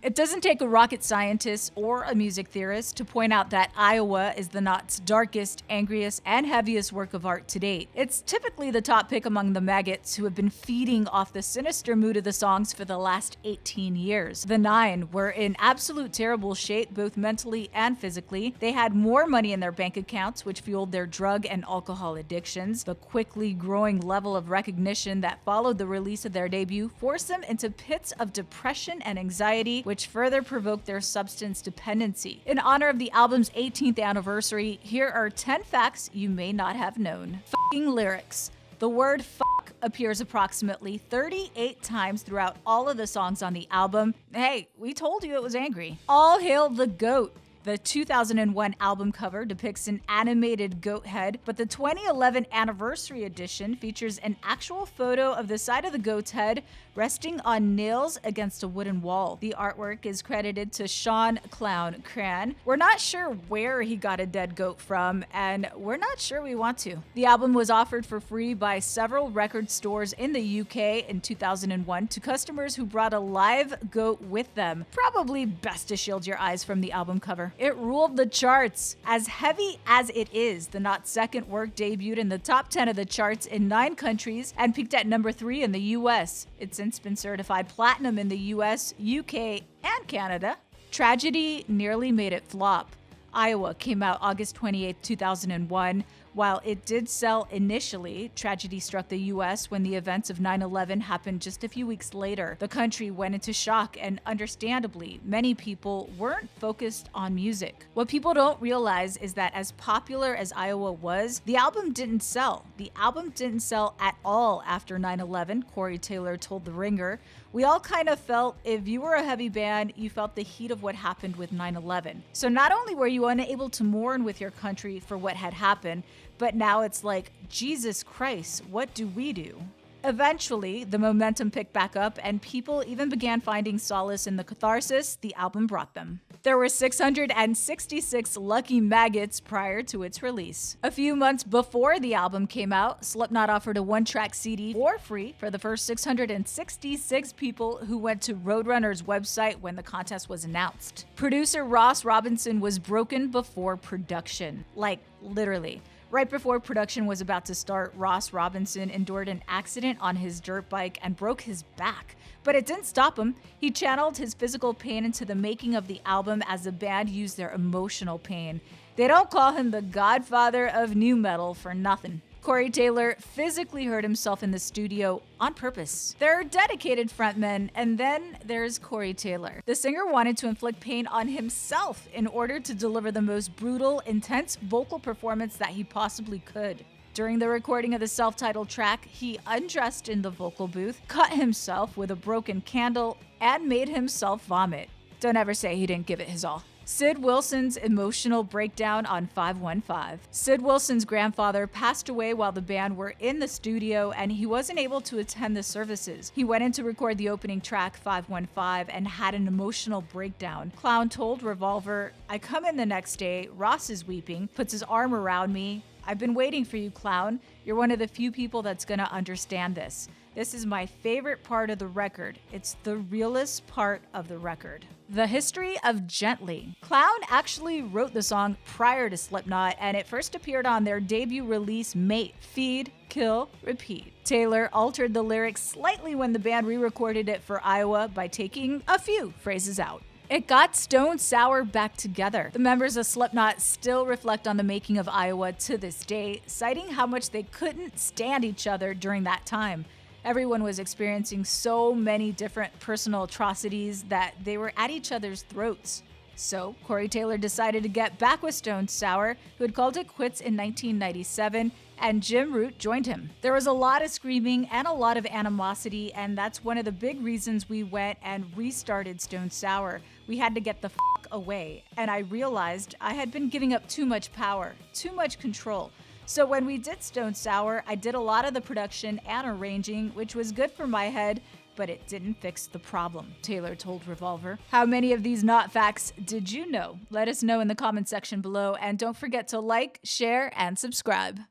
It doesn't take a rocket scientist or a music theorist to point out that Iowa is the Knot's darkest, angriest, and heaviest work of art to date. It's typically the top pick among the maggots who have been feeding off the sinister mood of the songs for the last 18 years. The Nine were in absolute terrible shape both mentally and physically. They had more money in their bank accounts, which fueled their drug and alcohol addictions. The quickly growing level of recognition that followed the release of their debut forced them into pits of depression and anxiety, which further provoked their substance dependency. In honor of the album's 18th anniversary, here are 10 facts you may not have known. Fucking lyrics. The word fuck appears approximately 38 times throughout all of the songs on the album. Hey, we told you it was angry. All hail the GOAT. The 2001 album cover depicts an animated goat head, but the 2011 anniversary edition features an actual photo of the side of the goat's head resting on nails against a wooden wall. The artwork is credited to Sean "Clown" Cran. We're not sure where he got a dead goat from, and we're not sure we want to. The album was offered for free by several record stores in the UK in 2001 to customers who brought a live goat with them. Probably best to shield your eyes from the album cover. It ruled the charts. As heavy as it is, the Knot's second work debuted in the top 10 of the charts in 9 countries and peaked at number 3 in the US. It's since been certified platinum in the US, UK, and Canada. Tragedy nearly made it flop. Iowa came out August 28, 2001. While it did sell initially, tragedy struck the US when the events of 9/11 happened just a few weeks later. The country went into shock, and understandably, many people weren't focused on music. What people don't realize is that as popular as Iowa was, the album didn't sell. The album didn't sell at all after 9/11, Corey Taylor told The Ringer. We all kind of felt, if you were a heavy band, you felt the heat of what happened with 9/11. So not only were you unable to mourn with your country for what had happened, but now it's like, Jesus Christ, what do we do? Eventually, the momentum picked back up and people even began finding solace in the catharsis the album brought them. There were 666 lucky maggots prior to its release. A few months before the album came out, Slipknot offered a 1-track CD for free for the first 666 people who went to Roadrunner's website when the contest was announced. Producer Ross Robinson was broken before production. Like, literally. Right before production was about to start, Ross Robinson endured an accident on his dirt bike and broke his back. But it didn't stop him. He channeled his physical pain into the making of the album as the band used their emotional pain. They don't call him the godfather of nu metal for nothing. Corey Taylor physically hurt himself in the studio on purpose. There are dedicated frontmen, and then there's Corey Taylor. The singer wanted to inflict pain on himself in order to deliver the most brutal, intense vocal performance that he possibly could. During the recording of the self-titled track, he undressed in the vocal booth, cut himself with a broken candle, and made himself vomit. Don't ever say he didn't give it his all. Sid Wilson's emotional breakdown on 515. Sid Wilson's grandfather passed away while the band were in the studio and he wasn't able to attend the services. He went in to record the opening track, 515, and had an emotional breakdown. Clown told Revolver, "I come in the next day, Ross is weeping, puts his arm around me. I've been waiting for you, Clown. You're one of the few people that's gonna understand this. This is my favorite part of the record. It's the realest part of the record." The history of Gently. Clown actually wrote the song prior to Slipknot, and it first appeared on their debut release, Mate, Feed, Kill, Repeat. Taylor altered the lyrics slightly when the band re-recorded it for Iowa by taking a few phrases out. It got Stone Sour back together. The members of Slipknot still reflect on the making of Iowa to this day, citing how much they couldn't stand each other during that time. Everyone was experiencing so many different personal atrocities that they were at each other's throats. So, Corey Taylor decided to get back with Stone Sour, who had called it quits in 1997, and Jim Root joined him. There was a lot of screaming and a lot of animosity, and that's one of the big reasons we went and restarted Stone Sour. We had to get the fuck away, and I realized I had been giving up too much power, too much control. So when we did Stone Sour, I did a lot of the production and arranging, which was good for my head, but it didn't fix the problem, Taylor told Revolver. How many of these not facts did you know? Let us know in the comment section below, and don't forget to like, share, and subscribe.